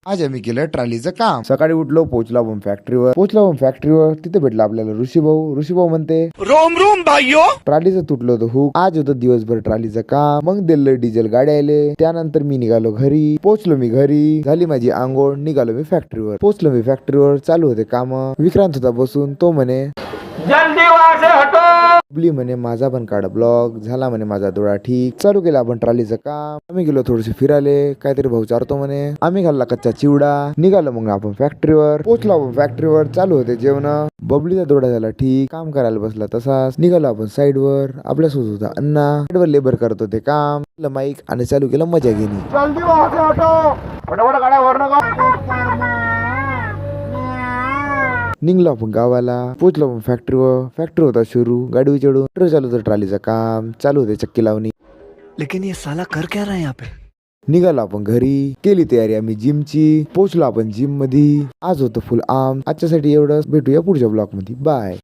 आज आम्ही केलं ट्रॉलीचं काम. सकाळी उठलो, पोहोचलो आपण फॅक्टरीवर. तिथे भेटला आपल्याला ऋषीभाऊ म्हणते रोम रोम भाइयों. ट्रॉलीचं तुटलं होतं हुक. आज होतं दिवसभर ट्रॉलीचं काम. मग दिलं डिझेल गाडी आले. त्यानंतर मी निघालो घरी. पोहोचलो मी घरी, झाली माझी आंघोळ, निघालो मी फॅक्टरीवर. पोहोचलो मी फॅक्टरीवर, चालू होते काम. विक्रांत होता बसून. तो म्हणे जल्दी वहां से हटो. बबली म्हणे माझा पण काढा ब्लॉग. झाला म्हणे माझा डोळा ठीक. चालू केलं आपण ट्रॉलीचं काम. आम्ही गेलो थोडेसे फिरायले. काहीतरी भाऊ चारतो म्हणे. आम्ही खाल्ला कच्चा चिवडा. निघालो मग आपण फॅक्टरीवर. पोहोचलो आपण फॅक्टरीवर. चालू होते जेवण. बबलीचा डोळा झाला ठीक. काम करायला बसला तसाच. निघालो आपण साईडवर. आपल्यासोबत होता अण्णा. साईडवर लेबर करत होते काम. माईक आणि चालू केलं मजा घेणे. जल्दी वहां से हटो. फटाफट गाड्या वर नका. निघलो आपण गावाला. पोहोचलो आपण फॅक्टरीवर. फॅक्टरी होता सुरू. गाडी चढून चालू होतं ट्रॉलीचं काम. चालू होते चक्की लावणी. लेकिन ये साला कर क्या रहा है यहाँ पे. निघालो आपण घरी. केली तयारी आम्ही जिमची. पोहोचलो आपण जिम मध्ये. आज होतं फुल आम. आजच्यासाठी एवढंच. भेटूया पुढच्या ब्लॉग मध्ये. बाय.